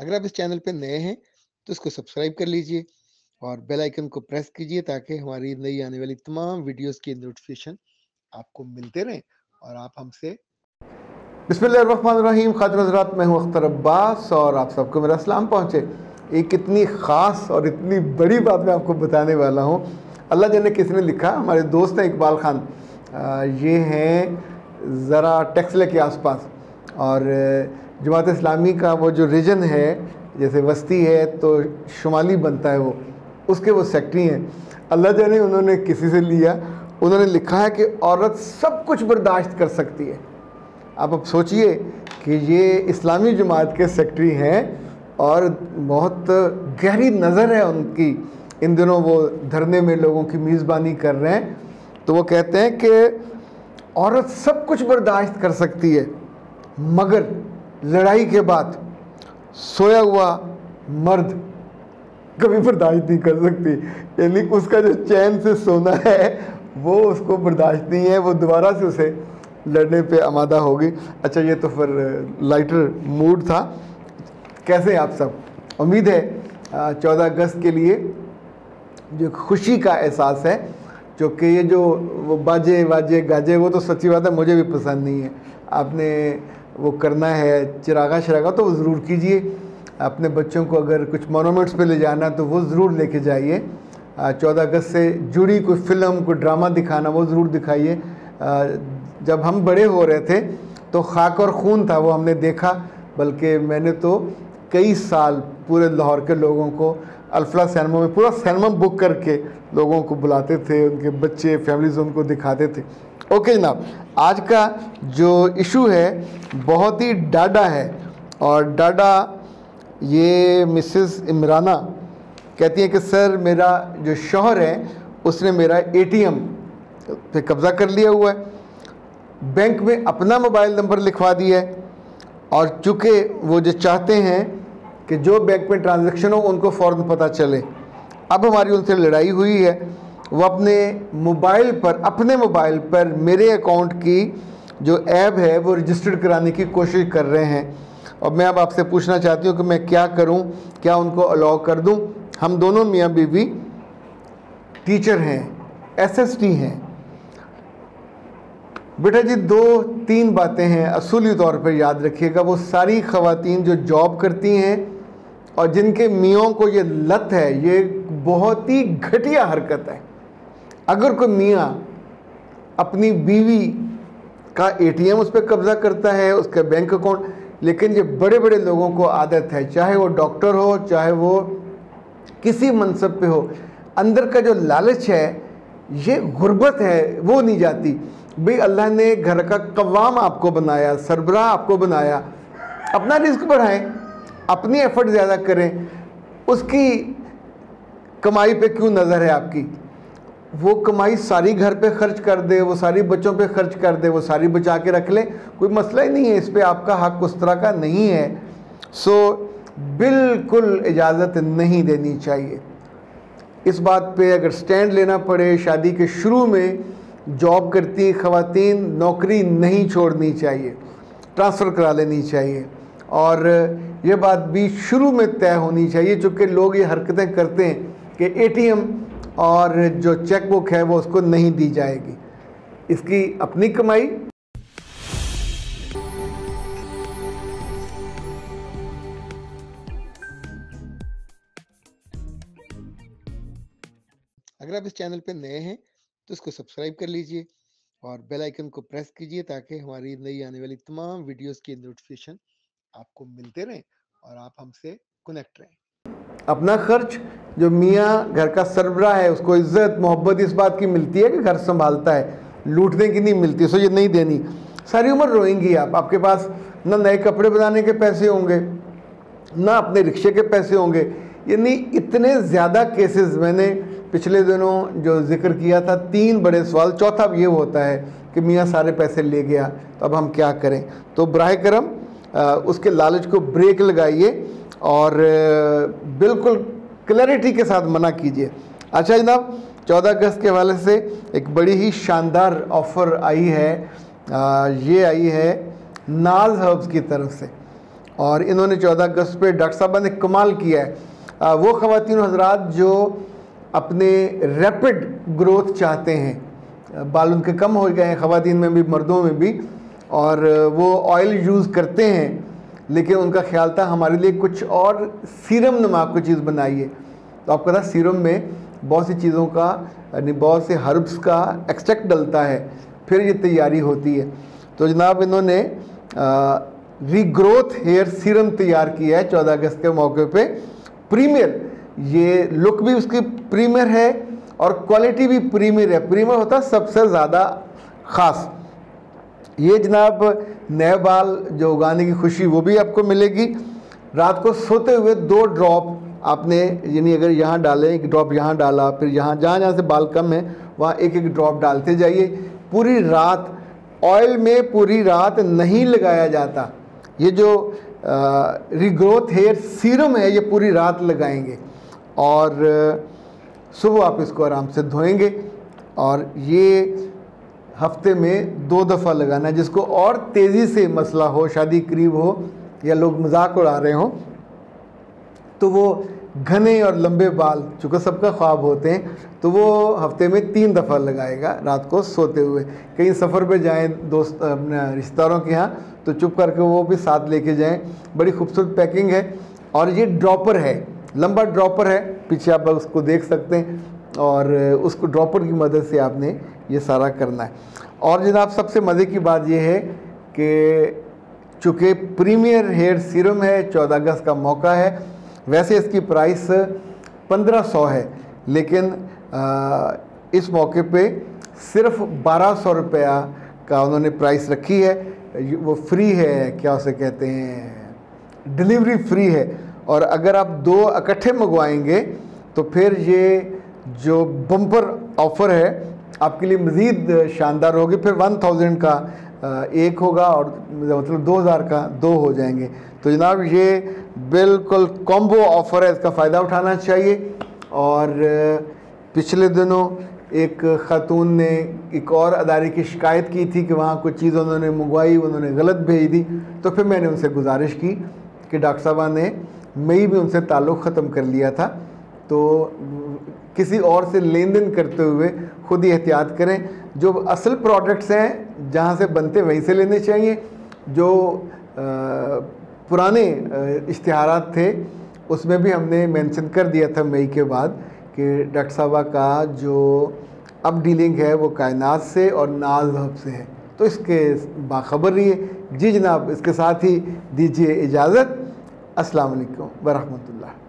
अगर आप इस चैनल पे नए हैं तो इसको सब्सक्राइब कर लीजिए और बेल आइकन को प्रेस कीजिए ताकि हमारी नई आने वाली तमाम वीडियोस की नोटिफिकेशन आपको मिलते रहें और आप हमसे। बिस्मिल्लाहिर्रहमानिर्रहीम। खातिन हज़रात, मैं हूँ अख्तर अब्बास और आप सबको मेरा सलाम पहुँचे। एक इतनी ख़ास और इतनी बड़ी बात मैं आपको बताने वाला हूँ। अल्लाह जाने किसने लिखा, हमारे दोस्त हैं इकबाल ख़ान, ये हैं ज़रा टेक्सले के आसपास, और जमात इस्लामी का वो जो रीजन है, जैसे वस्ती है तो शुमाली बनता है वो, उसके वो सेक्रेटरी हैं। अल्लाह जाने उन्होंने किसी से लिया, उन्होंने लिखा है कि औरत सब कुछ बर्दाश्त कर सकती है। अब सोचिए कि ये इस्लामी जमात के सेक्रेटरी हैं और बहुत गहरी नज़र है उनकी। इन दिनों वो धरने में लोगों की मेज़बानी कर रहे हैं, तो वो कहते हैं कि औरत सब कुछ बर्दाश्त कर सकती है मगर लड़ाई के बाद सोया हुआ मर्द कभी बर्दाश्त नहीं कर सकती। यानी उसका जो चैन से सोना है वो उसको बर्दाश्त नहीं है, वो दोबारा से उसे लड़ने पे आमादा होगी। अच्छा, ये तो फिर लाइटर मूड था। कैसे हैं आप सब? उम्मीद है 14 अगस्त के लिए जो खुशी का एहसास है, जो कि ये जो वो बाजे वाजे गाजे, वो तो सच्ची बात है मुझे भी पसंद नहीं है। आपने वो करना है चिरागा शरागा तो वो ज़रूर कीजिए। अपने बच्चों को अगर कुछ मोनूमेंट्स पे ले जाना तो वो ज़रूर लेके जाइए। 14 अगस्त से जुड़ी कोई फ़िल्म, कोई ड्रामा दिखाना वो ज़रूर दिखाइए। जब हम बड़े हो रहे थे तो खाक और खून था, वो हमने देखा। बल्कि मैंने तो कई साल पूरे लाहौर के लोगों को अल्फला सिनेमा में पूरा सिनेमा बुक करके लोगों को बुलाते थे, उनके बच्चे फैमिलीज उनको दिखाते थे। ओके जनाब, आज का जो इशू है बहुत ही डाडा है, और डाडा ये मिसेस इमराना कहती हैं कि सर मेरा जो शौहर है उसने मेरा एटीएम पे कब्ज़ा कर लिया हुआ है, बैंक में अपना मोबाइल नंबर लिखवा दिया है, और चूँकि वो जो चाहते हैं कि जो बैंक में ट्रांजैक्शन हो उनको फ़ौरन पता चले। अब हमारी उनसे लड़ाई हुई है, वो अपने मोबाइल पर मेरे अकाउंट की जो ऐप है वो रजिस्टर्ड कराने की कोशिश कर रहे हैं। और मैं अब आपसे पूछना चाहती हूँ कि मैं क्या करूँ, क्या उनको अलाउ कर दूँ? हम दोनों मियाँ बीवी टीचर हैं, SST हैं। बेटा जी, 2-3 बातें हैं असूली तौर पर याद रखिएगा। वो सारी ख़वातीन जो जॉब करती हैं और जिनके मियों को ये लत है, ये बहुत ही घटिया हरकत है। अगर कोई मियाँ अपनी बीवी का ATM उस पर कब्ज़ा करता है, उसका बैंक अकाउंट, लेकिन ये बड़े बड़े लोगों को आदत है, चाहे वो डॉक्टर हो, चाहे वो किसी मनसब पे हो, अंदर का जो लालच है, ये गुर्बत है, वो नहीं जाती। भाई अल्लाह ने घर का कव्वाम आपको बनाया, सरबराह आपको बनाया, अपना रिस्क बढ़ाएं, अपनी एफर्ट ज़्यादा करें। उसकी कमाई पे क्यों नज़र है आपकी? वो कमाई सारी घर पे खर्च कर दे, वो सारी बच्चों पे खर्च कर दे, वो सारी बचा के रख ले, कोई मसला ही नहीं है। इस पे आपका हक उस तरह का नहीं है। सो बिल्कुल इजाज़त नहीं देनी चाहिए। इस बात पे अगर स्टैंड लेना पड़े, शादी के शुरू में जॉब करती ख़वातीन नौकरी नहीं छोड़नी चाहिए, ट्रांसफ़र करा लेनी चाहिए। और ये बात भी शुरू में तय होनी चाहिए, चूँकि लोग ये हरकतें करते हैं कि ATM और जो चेक बुक है वो उसको नहीं दी जाएगी, इसकी अपनी कमाई। अगर आप इस चैनल पे नए हैं तो इसको सब्सक्राइब कर लीजिए और बेल आइकन को प्रेस कीजिए ताकि हमारी नई आने वाली तमाम वीडियोस की नोटिफिकेशन आपको मिलते रहें और आप हमसे कनेक्ट रहें। अपना खर्च, जो मियाँ घर का सरबराह है उसको इज़्ज़त मोहब्बत इस बात की मिलती है कि घर संभालता है, लूटने की नहीं मिलती। सो ये नहीं देनी, सारी उम्र रोएंगी आप। आपके पास ना नए कपड़े बनाने के पैसे होंगे, ना अपने रिक्शे के पैसे होंगे। यानी इतने ज़्यादा केसेस मैंने पिछले दिनों जो जिक्र किया था, 3 बड़े सवाल। चौथा ये होता है कि मियाँ सारे पैसे ले गया, तो अब हम क्या करें? तो बराह करम उसके लालच को ब्रेक लगाइए और बिल्कुल क्लैरिटी के साथ मना कीजिए। अच्छा जनाब, 14 अगस्त के हवाले से एक बड़ी ही शानदार ऑफ़र आई है। ये आई है नाज हर्ब्स की तरफ से, और इन्होंने 14 अगस्त पे डॉक्टर साहबा ने कमाल किया है। वो ख़वातीन हज़रात जो अपने रैपिड ग्रोथ चाहते हैं, बाल उनके कम हो गए हैं ख़वातीन में भी मर्दों में भी, और वो ऑयल यूज़ करते हैं, लेकिन उनका ख्याल था हमारे लिए कुछ और सीरम नमा कोई चीज़ बनाइए। तो आपको पता सीरम में बहुत सी चीज़ों का यानी बहुत से हर्ब्स का एक्सट्रैक्ट डलता है, फिर ये तैयारी होती है। तो जनाब इन्होंने रीग्रोथ हेयर सीरम तैयार किया है 14 अगस्त के मौके पे। प्रीमियर, ये लुक भी उसकी प्रीमियर है और क्वालिटी भी प्रीमियर है। प्रीमियर होता है सबसे ज़्यादा ख़ास। ये जनाब नए बाल जो उगाने की खुशी वो भी आपको मिलेगी। रात को सोते हुए 2 ड्रॉप आपने, यानी अगर यहाँ डालें, एक ड्रॉप यहाँ डाला, फिर यहाँ जहाँ से बाल कम है वहाँ एक एक ड्रॉप डालते जाइए। पूरी रात ऑयल में पूरी रात नहीं लगाया जाता। ये जो रीग्रोथ हेयर सीरम है ये पूरी रात लगाएंगे और सुबह आप इसको आराम से धोएंगे। और ये हफ्ते में 2 दफ़ा लगाना है। जिसको और तेज़ी से मसला हो, शादी करीब हो या लोग मजाक उड़ा रहे हों, तो वो घने और लंबे बाल, चूँकि सबका ख्वाब होते हैं, तो वो हफ्ते में 3 दफ़ा लगाएगा रात को सोते हुए। कहीं सफ़र पे जाएं दोस्त अपने रिश्तेदारों के यहाँ तो चुप करके वो भी साथ लेके जाएं। बड़ी खूबसूरत पैकिंग है और ये ड्रॉपर है, लंबा ड्रॉपर है, पीछे आप उसको देख सकते हैं और उसको ड्रॉपर की मदद से आपने ये सारा करना है। और जनाब सबसे मज़े की बात यह है कि चूँकि प्रीमियर हेयर सीरम है, 14 अगस्त का मौका है, वैसे इसकी प्राइस 1500 है, लेकिन इस मौके पे सिर्फ 1200 रुपया का उन्होंने प्राइस रखी है। वो फ्री है, क्या उसे कहते हैं, डिलीवरी फ्री है। और अगर आप 2 इकट्ठे मंगवाएंगे तो फिर ये जो बम्पर ऑफ़र है आपके लिए मज़ीद शानदार होगी। फिर 1000 का एक होगा और मतलब 2000 का 2 हो जाएंगे। तो जनाब ये बिल्कुल कॉम्बो ऑफ़र है, इसका फ़ायदा उठाना चाहिए। और पिछले दिनों एक ख़ातून ने एक और अदारे की शिकायत की थी कि वहाँ कुछ चीज़ उन्होंने मंगवाई, उन्होंने गलत भेज दी। तो फिर मैंने उनसे गुजारिश की कि डॉक्टर साहबा ने मई में उनसे ताल्लुक़ ख़त्म कर लिया था, तो किसी और से लेन देन करते हुए खुद ही एहतियात करें। जो असल प्रोडक्ट्स हैं जहाँ से बनते वहीं से लेने चाहिए। जो पुराने इश्तिहारात थे उसमें भी हमने मेंशन कर दिया था मई के बाद कि डॉक्टर साहबा का जो अब डीलिंग है वो कायनात से और नाज हब से है, तो इसके बाखबर रहिए। जी जनाब, इसके साथ ही दीजिए इजाज़त। अस्सलाम वालेकुम व रहमतुल्लाह।